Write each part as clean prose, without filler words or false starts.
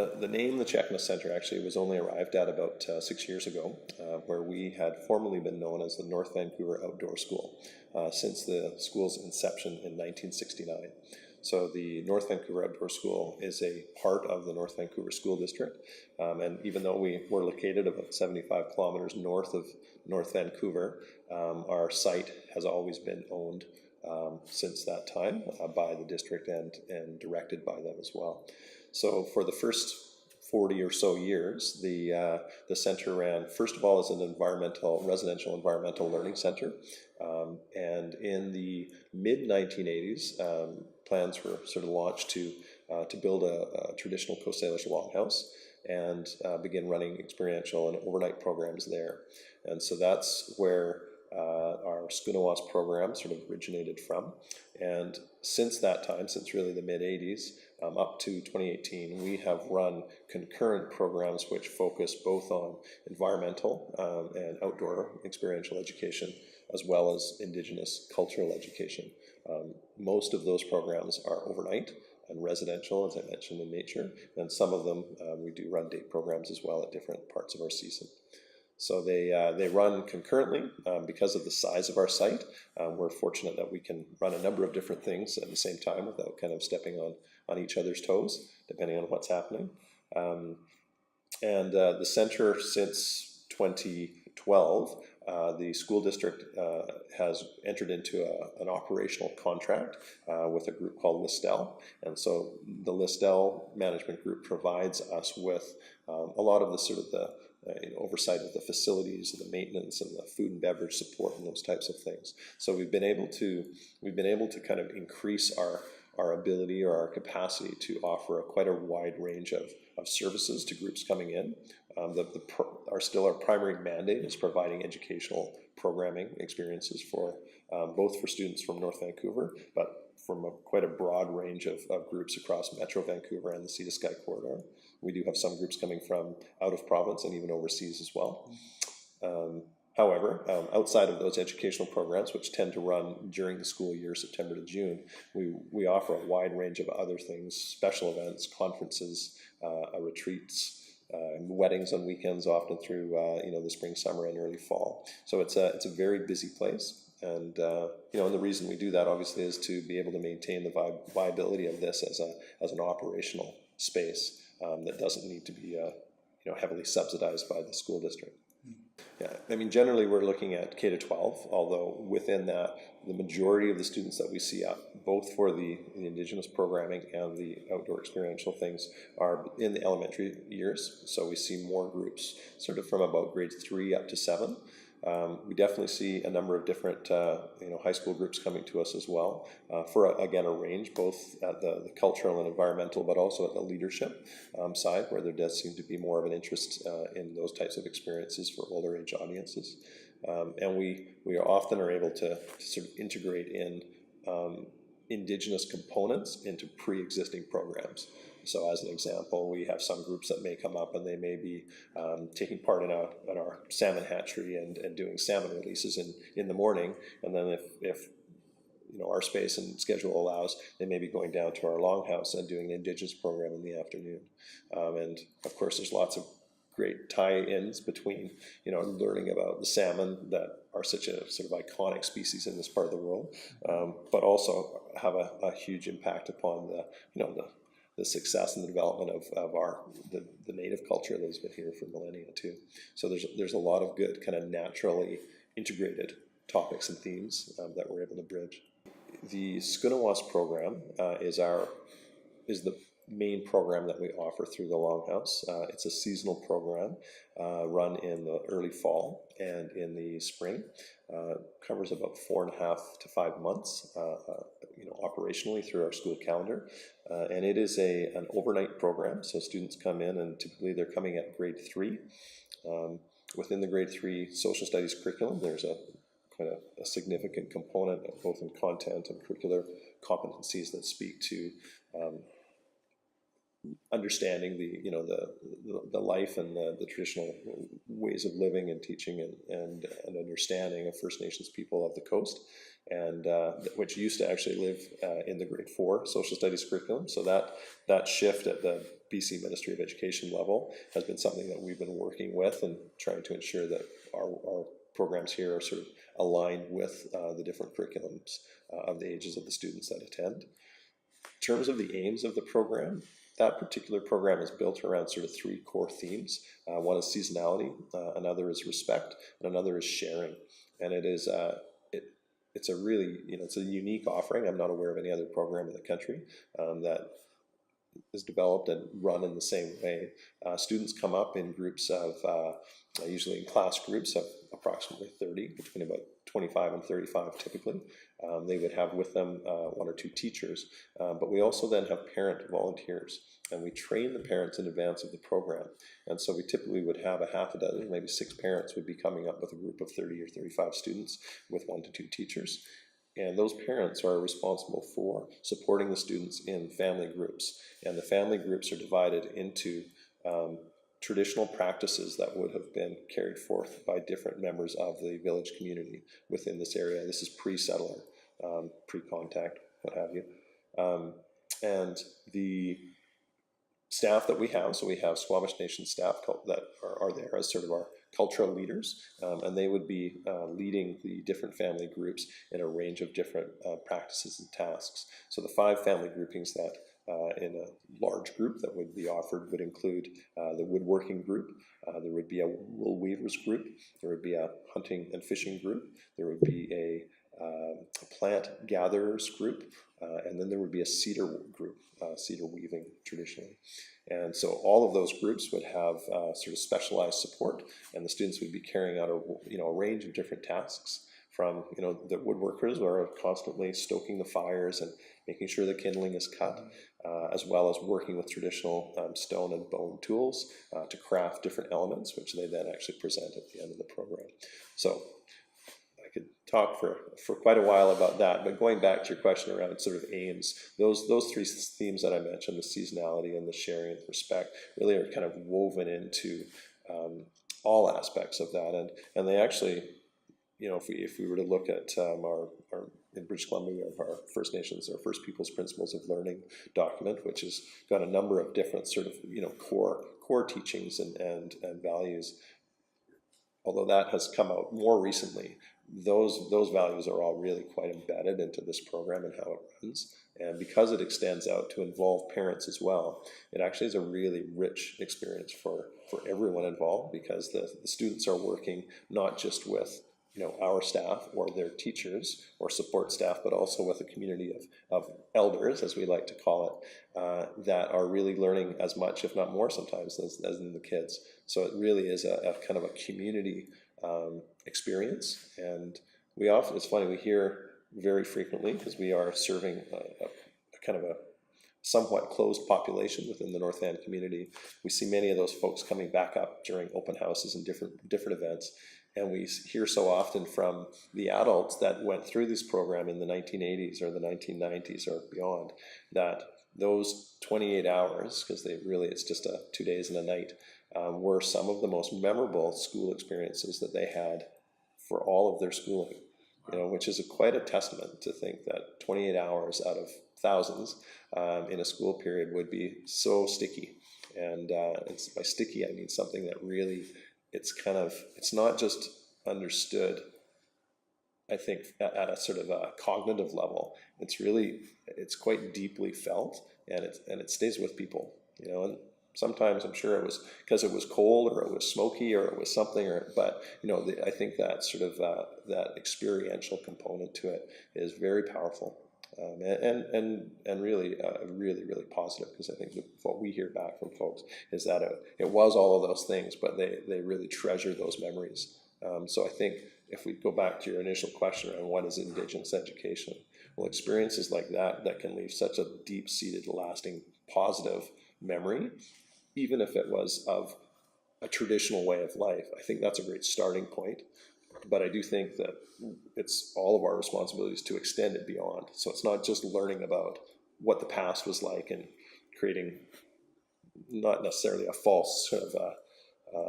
The name, the Cheakamus Centre, actually was only arrived at about 6 years ago, where we had formerly been known as the North Vancouver Outdoor School since the school's inception in 1969. So the North Vancouver Outdoor School is a part of the North Vancouver School District, and even though we were located about 75 kilometers north of North Vancouver, our site has always been owned since that time by the district and directed by them as well. So for the first 40 or so years, the center ran, first of all, as an residential environmental learning center. And in the mid-1980s, plans were sort of launched to build a traditional Coast Salish longhouse and begin running experiential and overnight programs there. And so that's where our Cheakamus program sort of originated from. And since that time, since really the mid-80s, up to 2018, we have run concurrent programs which focus both on environmental and outdoor experiential education, as well as Indigenous cultural education. Most of those programs are overnight and residential, as I mentioned, in nature, and some of them we do run day programs as well at different parts of our season. So they run concurrently because of the size of our site. We're fortunate that we can run a number of different things at the same time without kind of stepping on each other's toes, depending on what's happening. The center, since 2012, the school district has entered into an operational contract with a group called Listel. And so the Listel management group provides us with a lot of the sort of the oversight of the facilities and the maintenance and the food and beverage support and those types of things. So we've been able to kind of increase our ability or our capacity to offer quite a wide range of services to groups coming in. Our primary mandate is providing educational programming experiences for both for students from North Vancouver, but from quite a broad range of groups across Metro Vancouver and the Sea to Sky corridor. We do have some groups coming from out of province and even overseas as well. However, outside of those educational programs, which tend to run during the school year, September to June, we offer a wide range of other things, special events, conferences, retreats, weddings on weekends, often through the spring, summer, and early fall. So it's a very busy place. And and the reason we do that obviously is to be able to maintain the viability of this as an operational space that doesn't need to be heavily subsidized by the school district. Yeah, I mean, generally we're looking at K-12, although within that, the majority of the students that we see up, both for the Indigenous programming and the outdoor experiential things, are in the elementary years. So we see more groups sort of from about grade 3 up to 7. We definitely see a number of different high school groups coming to us as well for, again, a range, both at the cultural and environmental, but also at the leadership side, where there does seem to be more of an interest in those types of experiences for older age audiences. And we often are able to sort of integrate in Indigenous components into pre-existing programs. So as an example, we have some groups that may come up and they may be taking part in our salmon hatchery and doing salmon releases in the morning. And then if our space and schedule allows, they may be going down to our longhouse and doing an Indigenous program in the afternoon. And of course, there's lots of great tie-ins between, learning about the salmon that are such a sort of iconic species in this part of the world, but also have a huge impact upon the success and the development of the native culture that has been here for millennia too. So there's a lot of good kind of naturally integrated topics and themes that we're able to bridge. The Cheakamus program is the main program that we offer through the Longhouse. It's a seasonal program run in the early fall and in the spring. Covers about 4.5 to 5 months, operationally through our school calendar. And it is an overnight program, so students come in and typically they're coming at grade 3. Within the grade 3 social studies curriculum, there's quite a significant component both in content and curricular competencies that speak to understanding the life and the traditional ways of living and teaching and understanding of First Nations people of the coast, and which used to actually live in the grade 4 social studies curriculum. So that shift at the BC Ministry of Education level has been something that we've been working with and trying to ensure that our programs here are sort of aligned with the different curriculums of the ages of the students that attend. In terms of the aims of the program, that particular program is built around sort of 3 core themes. One is seasonality, another is respect, and another is sharing. And it is it's a really, it's a unique offering. I'm not aware of any other program in the country that is developed and run in the same way. Students come up in groups of, usually in class groups of approximately 30, between about 25 and 35 typically. They would have with them 1 or 2 teachers, but we also then have parent volunteers, and we train the parents in advance of the program. And so we typically would have a half a dozen, maybe 6 parents would be coming up with a group of 30 or 35 students with 1 to 2 teachers. And those parents are responsible for supporting the students in family groups. And the family groups are divided into traditional practices that would have been carried forth by different members of the village community within this area. This is pre-settler, pre-contact, what have you. And the staff that we have, so we have Squamish Nation staff that are there as sort of our cultural leaders, and they would be leading the different family groups in a range of different practices and tasks. So the 5 family groupings that in a large group that would be offered would include the woodworking group, there would be a wool weavers group, there would be a hunting and fishing group, there would be a plant gatherers group, and then there would be a cedar group, cedar weaving traditionally. And so all of those groups would have sort of specialized support, and the students would be carrying out a range of different tasks from, the woodworkers are constantly stoking the fires and making sure the kindling is cut, as well as working with traditional stone and bone tools to craft different elements, which they then actually present at the end of the program. So I could talk for quite a while about that, but going back to your question around sort of aims, those 3 themes that I mentioned, the seasonality and the sharing and the respect, really are kind of woven into all aspects of that, and they actually, if we were to look at our in British Columbia, we have our First Nations, our First Peoples Principles of Learning document, which has got a number of different sort of core teachings and values. Although that has come out more recently, those values are all really quite embedded into this program and how it runs. And because it extends out to involve parents as well, it actually is a really rich experience for everyone involved, because the students are working not just with our staff or their teachers or support staff, but also with a community of elders, as we like to call it, that are really learning as much, if not more sometimes, as in the kids. So it really is a kind of a community experience. And it's funny, we hear very frequently, because we are serving a kind of a somewhat closed population within the North Van community. We see many of those folks coming back up during open houses and different events. And we hear so often from the adults that went through this program in the 1980s or the 1990s or beyond, that those 28 hours, because it's just 2 days and a night, were some of the most memorable school experiences that they had for all of their schooling. Which is quite a testament to think that 28 hours out of thousands in a school period would be so sticky. And by sticky, I mean something that really, it's not just understood, I think, at a sort of a cognitive level. It's quite deeply felt, and it stays with people, and sometimes I'm sure it was because it was cold or it was smoky or it was something, but I think that sort of that experiential component to it is very powerful, and really really positive, because I think what we hear back from folks is that it was all of those things, but they really treasure those memories. So I think if we go back to your initial question around what is Indigenous education, well, experiences like that can leave such a deep-seated, lasting, positive memory, even if it was of a traditional way of life. I think that's a great starting point, but I do think that it's all of our responsibilities to extend it beyond. So it's not just learning about what the past was like and creating not necessarily a false sort of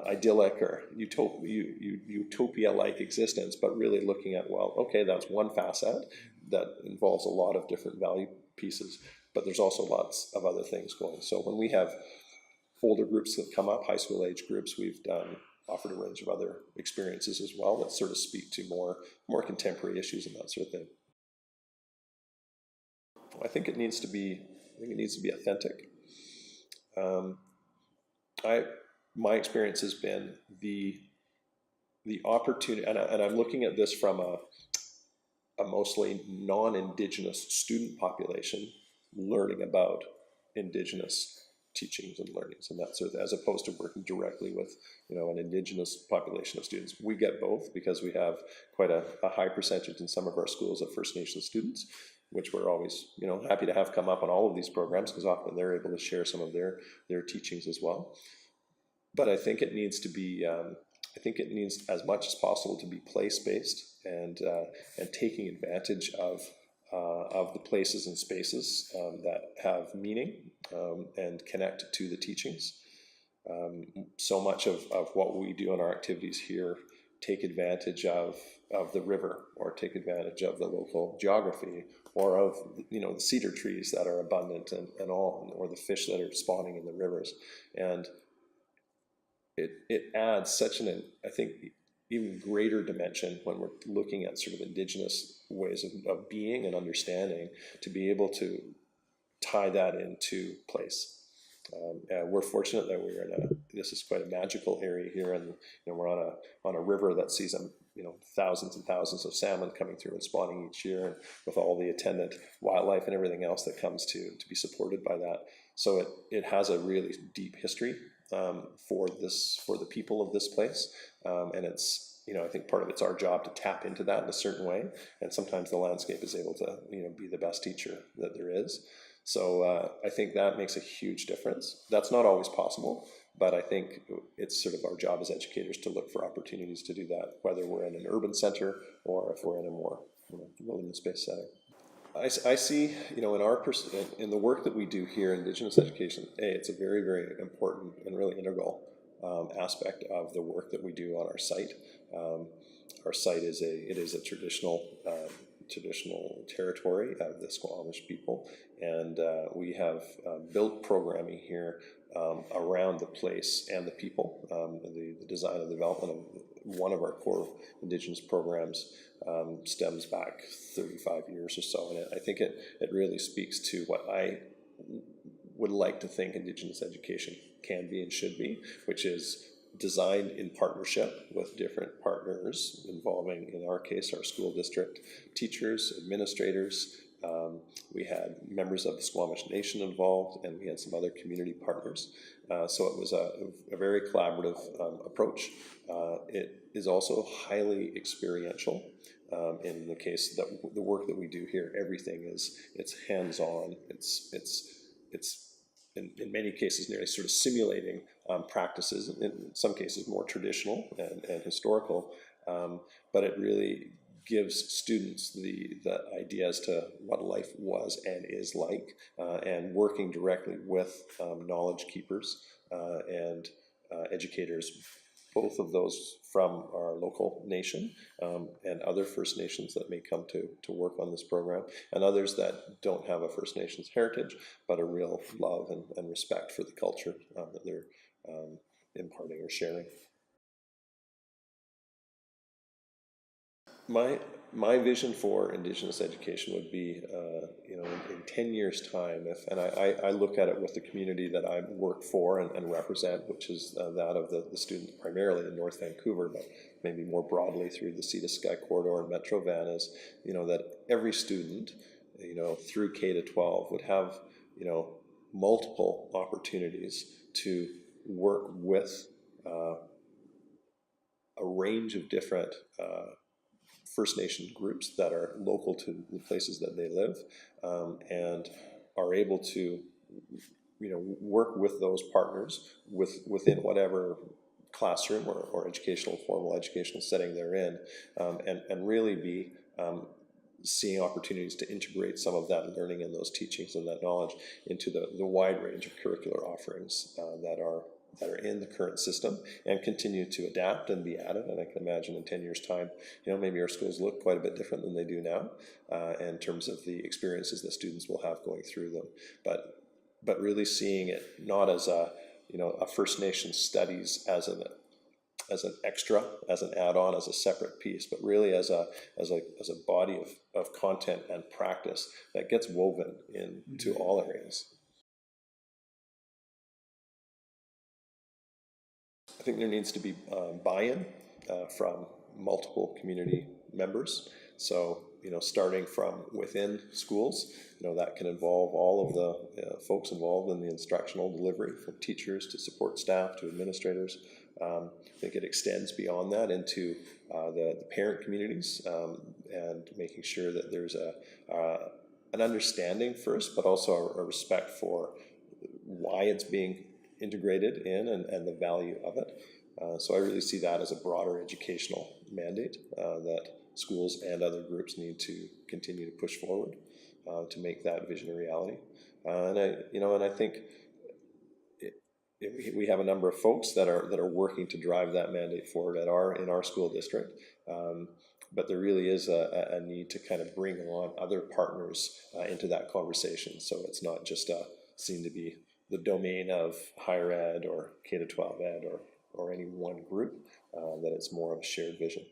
idyllic or utopia-like existence, but really looking at, well, okay, that's one facet that involves a lot of different value pieces, but there's also lots of other things going. So when we have older groups that come up, high school age groups, we've offered a range of other experiences as well that sort of speak to more contemporary issues and that sort of thing. I think it needs to be authentic. My experience has been the opportunity, and I'm looking at this from a mostly non-Indigenous student population learning about Indigenous teachings and learnings and that sort of, as opposed to working directly with an Indigenous population of students. We get both because we have quite a high percentage in some of our schools of First Nations students, which we're always happy to have come up on all of these programs because often they're able to share some of their teachings as well. But I think it needs to be as much as possible to be place-based and taking advantage of the places and spaces that have meaning and connect to the teachings. So much of what we do in our activities here take advantage of the river, or take advantage of the local geography, or of the cedar trees that are abundant and all, or the fish that are spawning in the rivers. And it adds such I think, even greater dimension when we're looking at sort of Indigenous ways of being and understanding, to be able to tie that into place. We're fortunate that we're this is quite a magical area here, and we're on a river that sees thousands and thousands of salmon coming through and spawning each year, and with all the attendant wildlife and everything else that comes to be supported by that. So it has a really deep history for the people of this place, and it's I think part of it's our job to tap into that in a certain way, and sometimes the landscape is able to be the best teacher that there is. So I think that makes a huge difference. That's not always possible, but I think it's sort of our job as educators to look for opportunities to do that, whether we're in an urban center or if we're in a more wilderness-based setting. I see, in the work that we do here, Indigenous education, it's a very, very important and really integral aspect of the work that we do on our site. Our site is a traditional territory of the Squamish people, and we have built programming here around the place and the people. The design and development of one of our core Indigenous programs stems back 35 years or so, and I think it really speaks to what I would like to think Indigenous education can be and should be, which is designed in partnership with different partners involving, in our case, our school district, teachers, administrators. We had members of the Squamish Nation involved, and we had some other community partners. So it was a very collaborative approach. It is also highly experiential. In the case that the work that we do here, everything it's hands-on. It's in many cases nearly sort of simulating practices, in some cases more traditional and historical, but it really gives students the idea as to what life was and is like, and working directly with knowledge keepers and educators, both of those from our local nation and other First Nations that may come to work on this program, and others that don't have a First Nations heritage, but a real love and respect for the culture that they're imparting or sharing. My vision for Indigenous education would be, in 10 years' time, and I look at it with the community that I work for and represent, which is that of the students primarily in North Vancouver, but maybe more broadly through the Sea to Sky corridor and Metro Van, is, that every student, through K to 12 would have, multiple opportunities to work with a range of different First Nation groups that are local to the places that they live, and are able to, work with those partners within whatever classroom or formal educational setting they're in, and really be seeing opportunities to integrate some of that learning and those teachings and that knowledge into the wide range of curricular offerings that are that are in the current system and continue to adapt and be added. And I can imagine in 10 years' time, maybe our schools look quite a bit different than they do now in terms of the experiences that students will have going through them. But really seeing it not as a First Nations studies as an extra, as an add-on, as a separate piece, but really as a body of content and practice that gets woven into all areas. I think there needs to be buy-in from multiple community members. So, starting from within schools, that can involve all of the folks involved in the instructional delivery, from teachers to support staff to administrators. I think it extends beyond that into the parent communities and making sure that there's an understanding first, but also a respect for why it's being integrated in and the value of it. So I really see that as a broader educational mandate that schools and other groups need to continue to push forward to make that vision a reality. And I think we have a number of folks that are working to drive that mandate forward in our school district. But there really is a need to kind of bring on other partners into that conversation. So it's not just seen to be the domain of higher ed or K-12 ed or any one group, that it's more of a shared vision.